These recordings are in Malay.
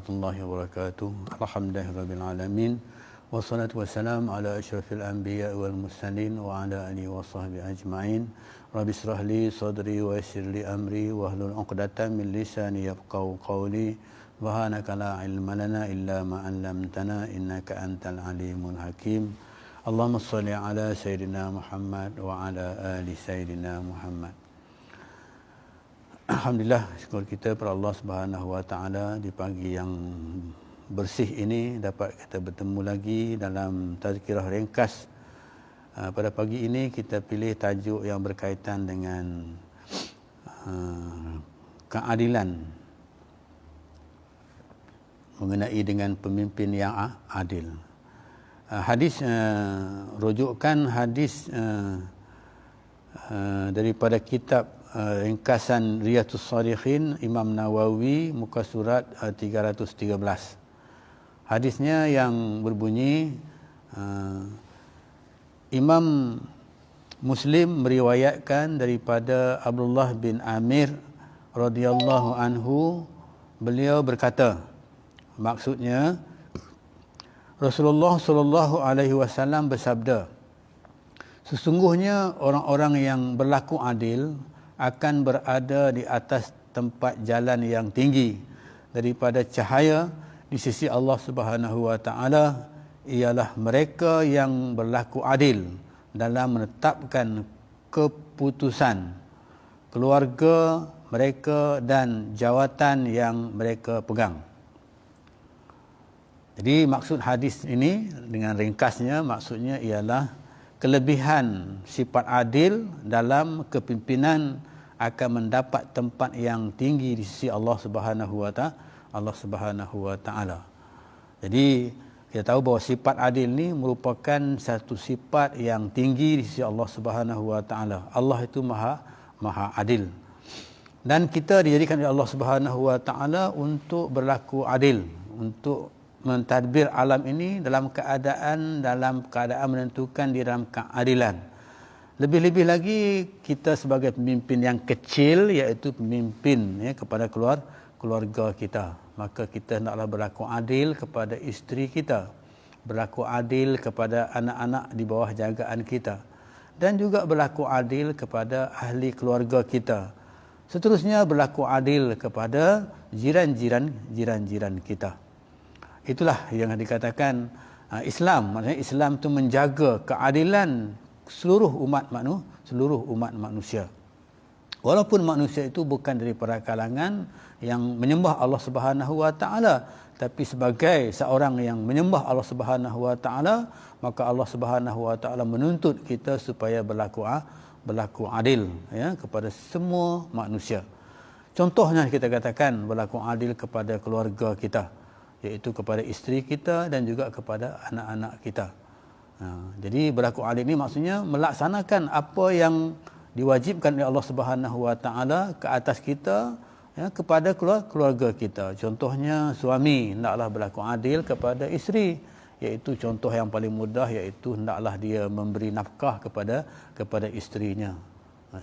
warahmatullahi wabarakatuh. Alhamdulillahirabbil alamin. Wassalatu wassalamu ala asyrafil anbiya wal mursalin wa ala alihi washabbihi ajmain. Rabbi shrah li sadri wa yassir li amri wahlul 'uqdatam min lisani yafqahu qawli. Subhanaka la ilma lana illa ma 'allamtana innaka antal alimul hakim. Allahumma shalli ala sayyidina Muhammad wa ala ali sayyidina Muhammad. Alhamdulillah, syukur kita kepada Allah Subhanahu Wa Taala di pagi yang bersih ini dapat kita bertemu lagi dalam tazkirah ringkas. Pada pagi ini kita pilih tajuk yang berkaitan dengan keadilan mengenai dengan pemimpin yang adil. Hadis rujukan hadis daripada kitab ringkasan Riyadhus Shalihin Imam Nawawi muka surat 313. Hadisnya yang berbunyi Imam Muslim meriwayatkan daripada Abdullah bin Amir radhiyallahu anhu, beliau berkata, maksudnya Rasulullah sallallahu alaihi wasallam bersabda, sesungguhnya orang-orang yang berlaku adil akan berada di atas tempat jalan yang tinggi daripada cahaya di sisi Allah Subhanahu Wa Taala, ialah mereka yang berlaku adil dalam menetapkan keputusan keluarga mereka dan jawatan yang mereka pegang. Jadi maksud hadis ini dengan ringkasnya, maksudnya ialah kelebihan sifat adil dalam kepimpinan akan mendapat tempat yang tinggi di sisi Allah Subhanahu Wa Taala. Jadi kita tahu bahawa sifat adil ini merupakan satu sifat yang tinggi di sisi Allah Subhanahu Wa Taala. Allah itu maha adil. Dan kita dijadikan oleh Allah Subhanahu Wa Taala untuk berlaku adil, untuk mentadbir alam ini dalam keadaan menentukan di dalam keadilan. Lebih-lebih lagi kita sebagai pemimpin yang kecil, iaitu pemimpin kepada keluarga kita, maka kita hendaklah berlaku adil kepada isteri kita, berlaku adil kepada anak-anak di bawah jagaan kita, dan juga berlaku adil kepada ahli keluarga kita. Seterusnya berlaku adil kepada jiran-jiran kita. Itulah yang dikatakan Islam. Maksudnya Islam itu menjaga keadilan seluruh umat manusia. Walaupun manusia itu bukan daripada kalangan yang menyembah Allah Subhanahu Wa Taala, tapi sebagai seorang yang menyembah Allah Subhanahu Wa Taala, maka Allah Subhanahu Wa Taala menuntut kita supaya berlaku adil kepada semua manusia. Contohnya kita katakan berlaku adil kepada keluarga kita, iaitu kepada isteri kita dan juga kepada anak-anak kita. Jadi berlaku adil ini maksudnya melaksanakan apa yang diwajibkan oleh Allah Subhanahu Wa Taala ke atas kita, kepada keluarga kita. Contohnya suami hendaklah berlaku adil kepada isteri, iaitu contoh yang paling mudah, iaitu hendaklah dia memberi nafkah kepada isterinya.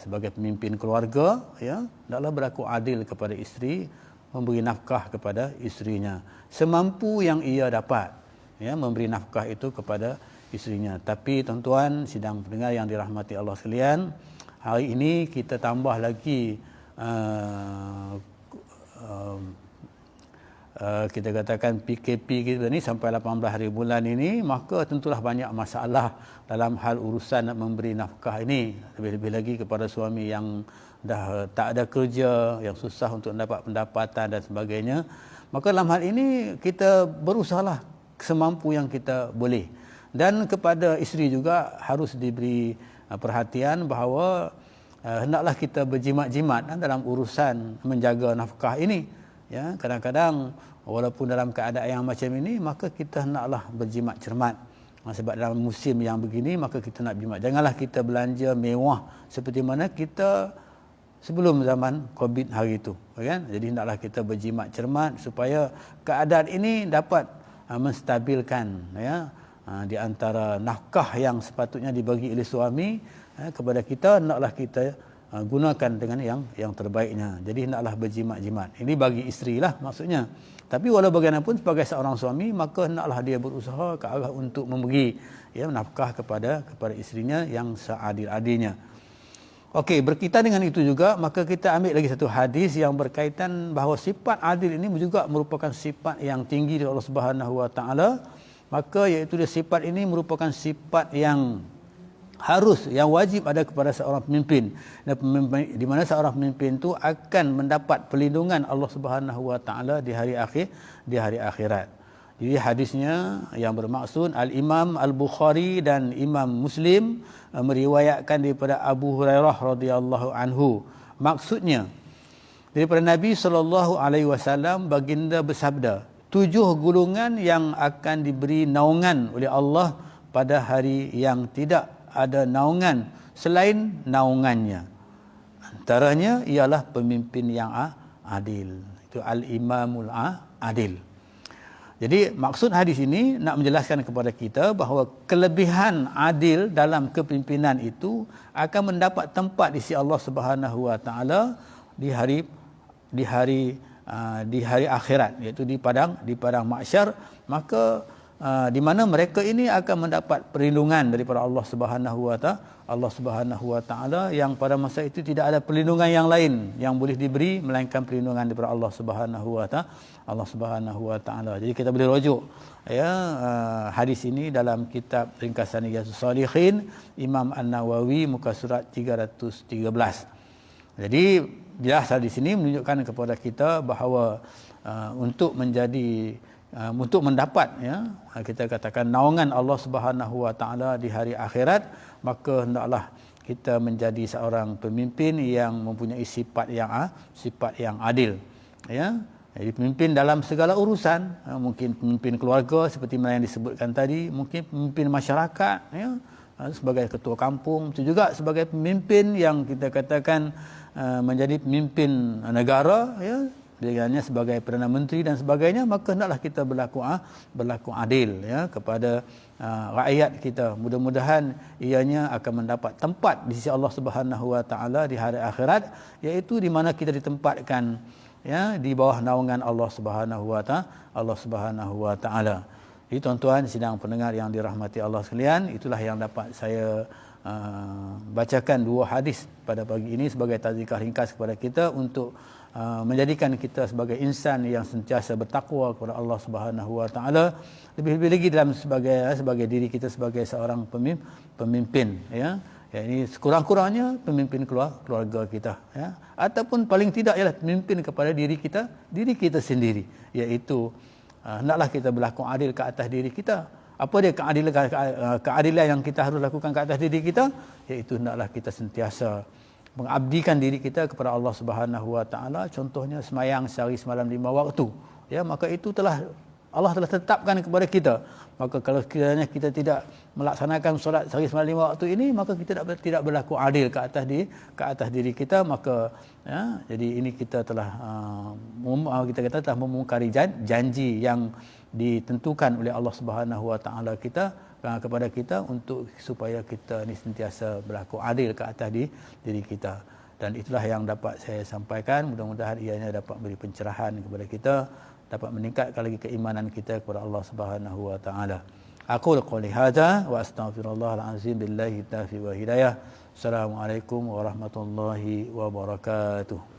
Sebagai pemimpin keluarga, hendaklah berlaku adil kepada isteri, memberi nafkah kepada isterinya semampu yang ia dapat, memberi nafkah itu kepada isterinya. Tapi tuan-tuan sidang pendengar yang dirahmati Allah sekalian, hari ini kita tambah lagi kita katakan PKP kita ni sampai 18 hari bulan ini, maka tentulah banyak masalah dalam hal urusan nak memberi nafkah ini, lebih-lebih lagi kepada suami yang dah tak ada kerja, yang susah untuk mendapat pendapatan dan sebagainya. Maka dalam hal ini kita berusahalah semampu yang kita boleh. Dan kepada isteri juga harus diberi perhatian bahawa hendaklah kita berjimat-jimat dalam urusan menjaga nafkah ini. Kadang-kadang walaupun dalam keadaan yang macam ini, maka kita hendaklah berjimat cermat. Sebab dalam musim yang begini, maka kita nak berjimat. Janganlah kita belanja mewah seperti mana kita sebelum zaman COVID hari itu, kan? Jadi hendaklah kita berjimat cermat supaya keadaan ini dapat menstabilkan di antara nafkah yang sepatutnya dibagi oleh suami kepada kita, hendaklah kita gunakan dengan yang terbaiknya. Jadi hendaklah berjimat-jimat. Ini bagi isteri lah maksudnya. Tapi walau bagaimanapun sebagai seorang suami, maka hendaklah dia berusaha ke arah untuk memberi nafkah kepada isterinya yang seadil-adilnya. Okey, berkaitan dengan itu juga, maka kita ambil lagi satu hadis yang berkaitan bahawa sifat adil ini juga merupakan sifat yang tinggi dari Allah Subhanahu Wa Taala. Maka iaitu dia sifat ini merupakan sifat yang harus, yang wajib ada kepada seorang pemimpin. Dan di mana seorang pemimpin itu akan mendapat perlindungan Allah Subhanahu Wa Taala di hari akhirat. Jadi hadisnya yang bermaksud Al-Imam Al-Bukhari dan Imam Muslim meriwayatkan daripada Abu Hurairah radhiyallahu anhu. Maksudnya daripada Nabi SAW baginda bersabda, 7 golongan yang akan diberi naungan oleh Allah pada hari yang tidak ada naungan selain naungannya. Antaranya ialah pemimpin yang adil. Itu Al-Imamul Adil. Jadi maksud hadis ini nak menjelaskan kepada kita bahawa kelebihan adil dalam kepimpinan itu akan mendapat tempat di sisi Allah Subhanahu Wa Taala di hari akhirat, iaitu di padang mahsyar. Maka di mana mereka ini akan mendapat perlindungan daripada Allah Subhanahu Wa Taala yang pada masa itu tidak ada perlindungan yang lain yang boleh diberi melainkan perlindungan daripada Allah Subhanahu Wa Taala. Jadi kita boleh rujuk hadis ini dalam kitab ringkasan Riyadhus Shalihin Imam An-Nawawi muka surat 313. Jadi jelas hadis ini menunjukkan kepada kita bahawa untuk mendapat kita katakan naungan Allah Subhanahu Wa Taala di hari akhirat, maka hendaklah kita menjadi seorang pemimpin yang mempunyai sifat yang adil. Jadi pemimpin dalam segala urusan, mungkin pemimpin keluarga seperti mana yang disebutkan tadi, mungkin pemimpin masyarakat sebagai ketua kampung, itu juga sebagai pemimpin yang kita katakan menjadi pemimpin negara, dengan sebagai Perdana Menteri dan sebagainya, maka hendaklah kita berlaku adil kepada rakyat kita. Mudah-mudahan ianya akan mendapat tempat di sisi Allah Subhanahu Wa Taala di hari akhirat, iaitu di mana kita ditempatkan di bawah naungan Allah Subhanahu Wa Taala. Jadi tuan-tuan sidang pendengar yang dirahmati Allah sekalian, itulah yang dapat saya bacakan 2 hadis pada pagi ini sebagai tazkirah ringkas kepada kita untuk menjadikan kita sebagai insan yang sentiasa bertakwa kepada Allah Subhanahu Wa Taala, lebih-lebih lagi dalam sebagai diri kita sebagai seorang pemimpin ini sekurang-kurangnya pemimpin keluarga kita ataupun paling tidak ialah pemimpin kepada diri kita sendiri, iaitu hendaklah kita berlaku adil ke atas diri kita. Apa dia keadilan yang kita harus lakukan ke atas diri kita, iaitu hendaklah kita sentiasa mengabdikan diri kita kepada Allah Subhanahu Wa Taala. Contohnya semayang sehari semalam 5 waktu, maka itu Allah telah tetapkan kepada kita. Maka kalau kiranya kita tidak melaksanakan solat sehari semalam 5 waktu ini, maka kita tidak berlaku adil ke atas diri kita. Maka jadi ini kita telah telah memungkari janji yang ditentukan oleh Allah Subhanahu Wa Taala kepada kita untuk supaya kita ni sentiasa berlaku adil ke atas diri kita. Dan itulah yang dapat saya sampaikan. Mudah-mudahan ianya dapat beri pencerahan kepada kita, dapat meningkatkan lagi keimanan kita kepada Allah Subhanahu Wa Taala. Aqulu qouli hadza wa astaghfirullahal azim billahi taufiq wa hidayah. Assalamualaikum warahmatullahi wabarakatuh.